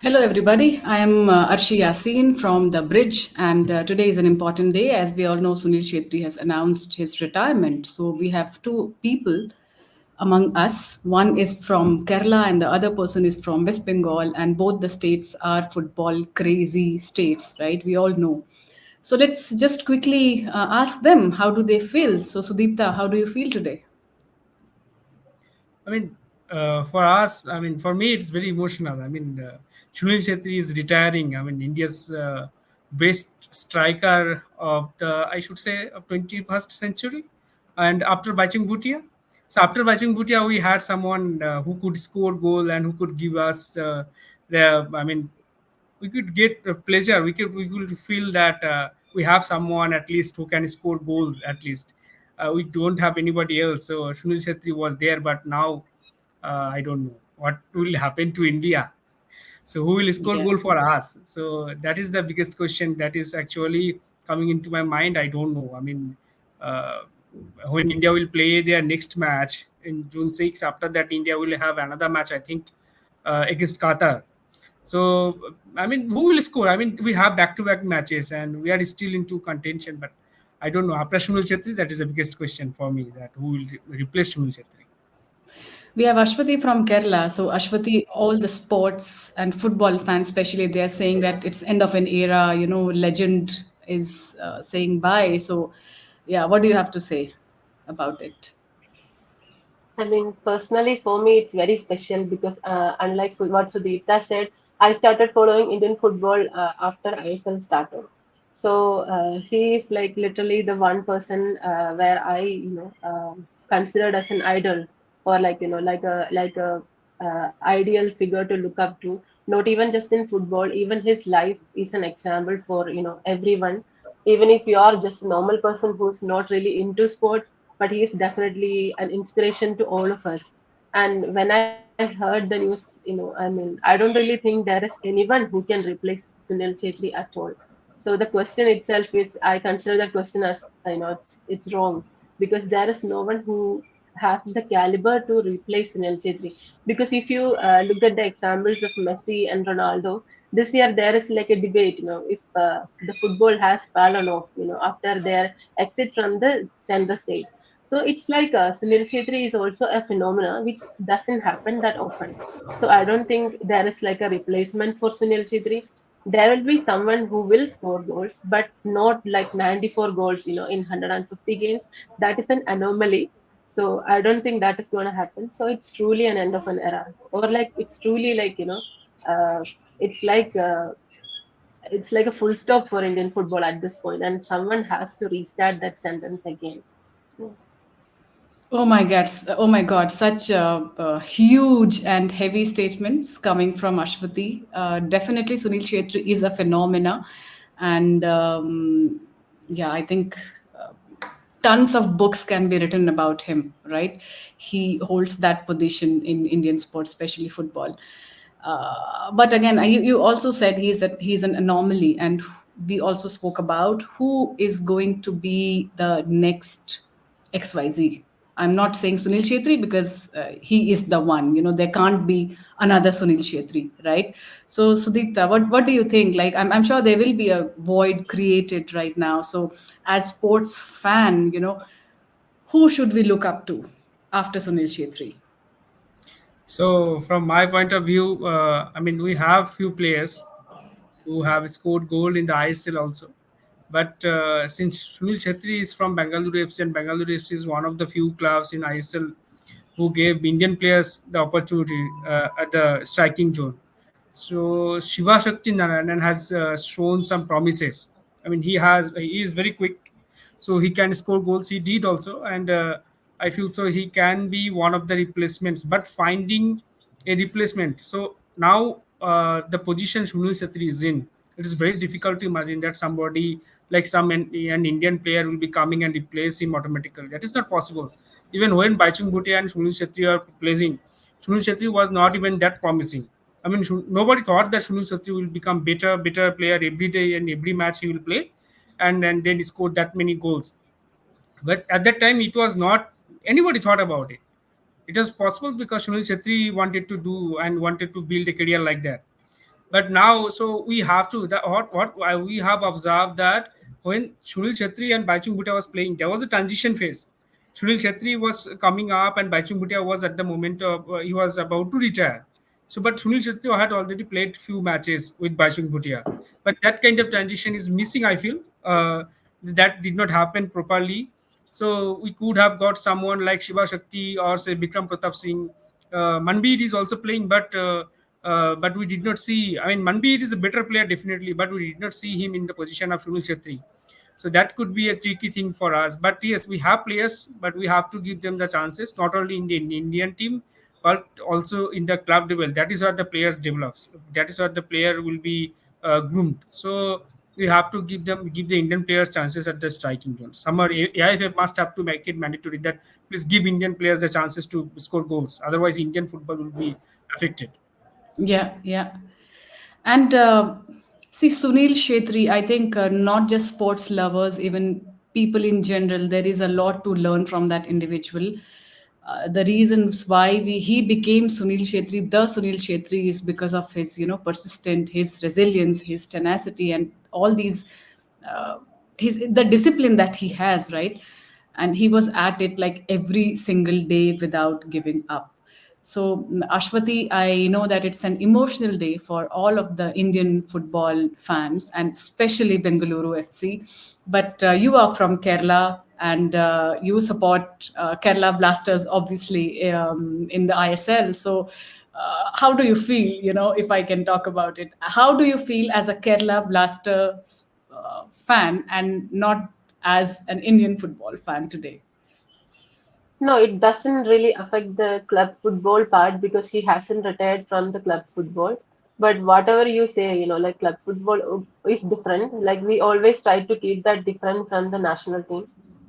Hello, everybody. I am Arshi Yasin from The Bridge, and today is an important day. As we all know, Sunil Chhetri has announced his retirement. So, we have two people among us. One is from Kerala, and the other person is from West Bengal, and both the states are football crazy states, right? We all know. So, let's just quickly ask them how do they feel. So, Sudipta, how do you feel today? I mean, for us, I mean, for me, it's very emotional. I mean, Sunil Chhetri is retiring. I mean, India's best striker of the, I should say, of 21st century. And after Bachung Bhutia, so after Bachung Bhutia, we had someone who could score goal and who could give us the, I mean, we could get pleasure. We could feel that we have someone at least who can score goals. At least we don't have anybody else. So Sunil Chhetri was there, but now I don't know what will happen to India. So who will score Yeah. goal for us? So that is the biggest question that is actually coming into my mind. I don't know. I mean, uh, when India will play their next match in June 6, after that India will have another match, I think, against Qatar. So I mean, who will score? I mean, we have back-to-back matches and we are still into contention, but I don't know. After Sunil Chhetri, that is the biggest question for me. That who will replace Sunil Chhetri? We have Ashwati from Kerala. So, Ashwati, all the sports and football fans, especially, they are saying that it's end of an era. Legend is saying bye. So, yeah, what do you have to say about it? I mean, personally, for me, it's very special because, unlike what Sudipta said, I started following Indian football after ISL started. So he is like literally the one person where I, considered as an idol, or like like a ideal figure to look up to. Not even just in football, even his life is an example for everyone. Even if you are just a normal person who's not really into sports, but he is definitely an inspiration to all of us. And when I heard the news, I mean, I don't really think there is anyone who can replace Sunil Chhetri at all. So the question itself is, I consider that question as, it's wrong, because there is no one who has the caliber to replace Sunil Chhetri. Because if you look at the examples of Messi and Ronaldo, this year there is like a debate, if the football has fallen off, after their exit from the center stage. So it's like Sunil Chhetri is also a phenomena which doesn't happen that often. So I don't think there is like a replacement for Sunil Chhetri. There will be someone who will score goals, but not like 94 goals, in 150 games. That is an anomaly. So I don't think that is going to happen. So it's truly an end of an era, or like it's truly like uh, it's like uh, it's like a full stop for Indian football at this point, and someone has to restart that sentence again. So Oh my God, such huge and heavy statements coming from Ashwati. Definitely, Sunil Chhetri is a phenomena. And yeah, I think tons of books can be written about him, right? He holds that position in Indian sports, especially football. But again, you also said he's an anomaly, and we also spoke about who is going to be the next XYZ. I'm not saying Sunil Chhetri because he is the one. There can't be another Sunil Chhetri, right? So, Sudipta, what do you think? Like, I'm sure there will be a void created right now. So, as sports fan, who should we look up to after Sunil Chhetri? So from my point of view, I mean, we have few players who have scored goal in the ISL also. But since Sunil Chhetri is from Bengaluru FC, and Bengaluru FC is one of the few clubs in ISL who gave Indian players the opportunity at the striking zone. So Shiva Shakti Narayanan has shown some promises. I mean, he is very quick, so he can score goals. He did also, and I feel so he can be one of the replacements. But finding a replacement, so now the position Sunil Chhetri is in, it is very difficult to imagine that somebody like an Indian player will be coming and replace him automatically. That is not possible. Even when Baichung Bhutia and Sunil Chhetri are playing, Sunil Chhetri was not even that promising. I mean, nobody thought that Sunil Chhetri will become better player every day and every match he will play, and then score that many goals. But at that time, it was not anybody thought about it. It was possible because Sunil Chhetri wanted to do and wanted to build a career like that. But now, so we have to that what we have observed that when Sunil Chhetri and Baichung Bhutia was playing, there was a transition phase. Sunil Chhetri was coming up, and Baichung Bhutia was at the moment of he was about to retire. So, but Sunil Chhetri had already played few matches with Baichung Bhutia, but that kind of transition is missing. I feel that did not happen properly. So we could have got someone like Shiva Shakti or say Bikram Pratap Singh. Manbir is also playing, but we did not see. I mean, Manbir is a better player definitely, but we did not see him in the position of Sunil Chhetri. So that could be a tricky thing for us. But yes, we have players, but we have to give them the chances, not only in the Indian team, but also in the club level. That is what the players develops. That is what the player will be groomed. So we have to give the Indian players chances at the striking zone. Somewhere AIFF must have to make it mandatory that please give Indian players the chances to score goals. Otherwise, Indian football will be affected. Yeah, yeah. And see, Sunil Shetri, I think not just sports lovers, even people in general, there is a lot to learn from that individual. The reasons why he became Sunil Shetri, the Sunil Shetri, is because of his, persistent, his resilience, his tenacity, and all these, uh, the discipline that he has, right? And he was at it like every single day without giving up. So, Ashwati, I know that it's an emotional day for all of the Indian football fans and especially Bengaluru FC. But you are from Kerala and you support Kerala Blasters, obviously, in the ISL. So, how do you feel, if I can talk about it? How do you feel as a Kerala Blasters fan and not as an Indian football fan today? No, it doesn't really affect the club football part because he hasn't retired from the club football. But whatever you say, like club football is different. Like we always try to keep that different from the national team.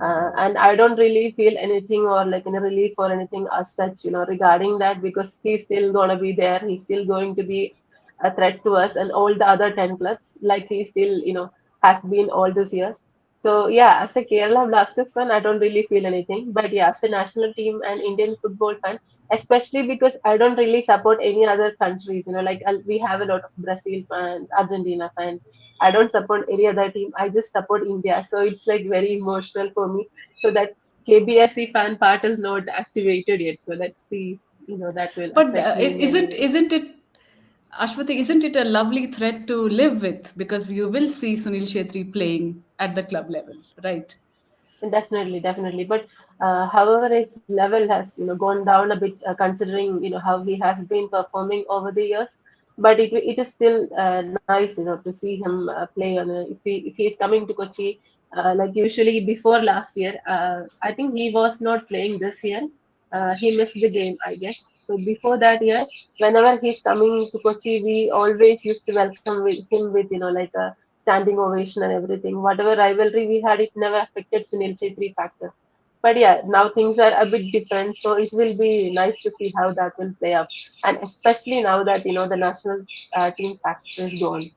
And I don't really feel anything or like any relief or anything as such, regarding that because he's still gonna be there. He's still going to be a threat to us and all the other 10 clubs, like he still, has been all these years. So yeah, as a Kerala Blasters fan, I don't really feel anything. But yeah, as a national team and Indian football fan, especially because I don't really support any other countries. Like we have a lot of Brazil fans, Argentina fans. I don't support any other team. I just support India. So it's like very emotional for me. So that KBFC fan part is not activated yet. So let's see, that will But affect me in any isn't way. isn't it, Ashwati? Isn't it a lovely threat to live with because you will see Sunil Shetri playing at the club level, right? Definitely, definitely. But however, his level has gone down a bit, considering how he has been performing over the years. But it is still nice to see him play on if he is coming to Kochi like usually before last year. I think he was not playing this year. He missed the game, I guess. So before that year, whenever he's coming to Kochi, we always used to welcome with him with like a standing ovation and everything. Whatever rivalry we had, it never affected Sunil Chhetri factor. But yeah, now things are a bit different, so it will be nice to see how that will play out, and especially now that the national team factor is gone.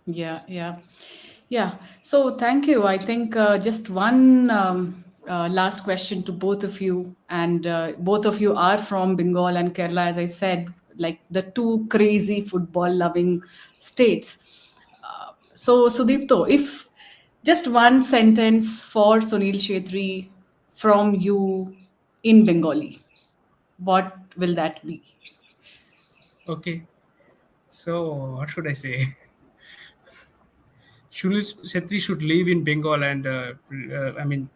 Yeah, yeah, yeah. So thank you. I think just one last question to both of you, and both of you are from Bengal and Kerala, as I said, like the two crazy football-loving states. So Sudipto, if just one sentence for Sunil Shetri from you in Bengali, what will that be? Okay. So what should I say? Sunil Shetty should live in Bengal, and I mean,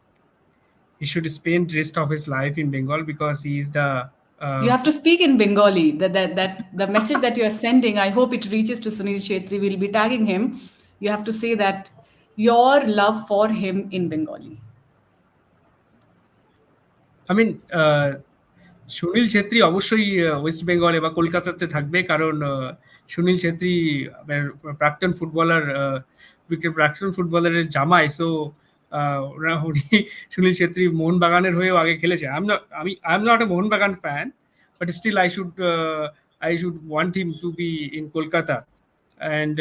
he should spend rest of his life in Bengal because he is the You uh, have to speak in Bengali. That the message that you are sending, I hope it reaches to Sunil Shetri. We'll be tagging him. You have to say that your love for him in Bengali. I mean, Sunil Chhetri অবশ্যই West বেঙ্গলে বা কলকাতাতে থাকবে কারণ সুনীল ছেত্রী প্রাক্তন footballer প্রাক্তন ফুটবলারের জামাই so উনি সুনীল ছেত্রী মোহনবাগানের হয়েও আগে খেলেছে I am not a Mohun Bagan fan but still I should want him to be in Kolkata and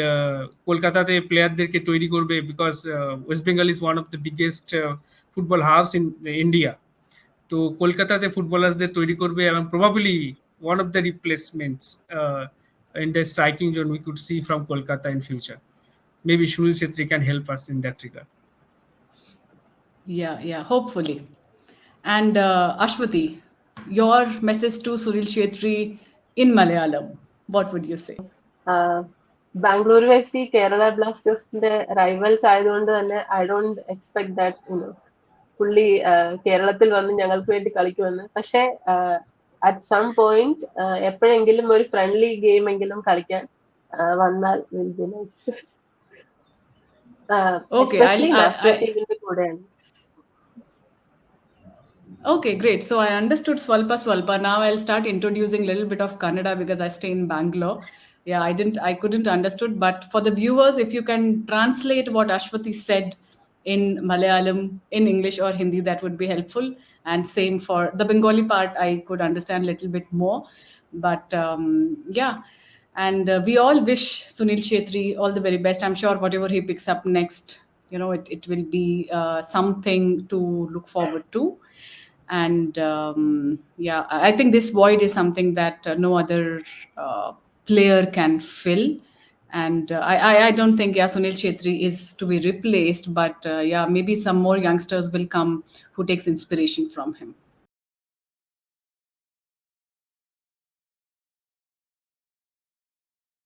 কলকাতাতে প্লেয়ারদেরকে তৈরি করবে because West Bengal is one of the biggest football hubs in India তো কলকাতাতে ফুটবলারদের তৈরি করবে এবং probably one of the replacements in the striking zone we could see from Kolkata in future. Maybe Sunil Chhetri can help us in that regard. Yeah, yeah, hopefully. And Ashwati, your message to Sunil Chhetri in Malayalam, what would you say? Bengaluru F C Kerala ബ്ലാസ്റ്റേഴ്സിന്റെ rivals ആയതുകൊണ്ട് തന്നെ I don't expect that പുള്ളി കേരളത്തിൽ വന്ന് ഞങ്ങൾക്ക് വേണ്ടി കളിക്കുമെന്ന്. പക്ഷെ at some point എപ്പോഴെങ്കിലും ഒരു ഫ്രണ്ട്ലി ഗെയിം എങ്കിലും കളിക്കാൻ വന്നാൽ will be nice. Okay, especially national ടീമിന്റെ കൂടെയാണ്. Okay, great. So I understood Swalpa Swalpa. Now I'll start introducing a little bit of Kannada because I stay in Bangalore. Yeah, I couldn't understood. But for the viewers, if you can translate what Ashwati said in Malayalam, in English or Hindi, that would be helpful. And same for the Bengali part, I could understand a little bit more. But yeah, and we all wish Sunil Chhetri all the very best. I'm sure whatever he picks up next, it will be something to look forward to. And yeah, I think this void is something that no other player can fill. And I don't think, yeah, Sunil Chhetri is to be replaced, but yeah, maybe some more youngsters will come who takes inspiration from him.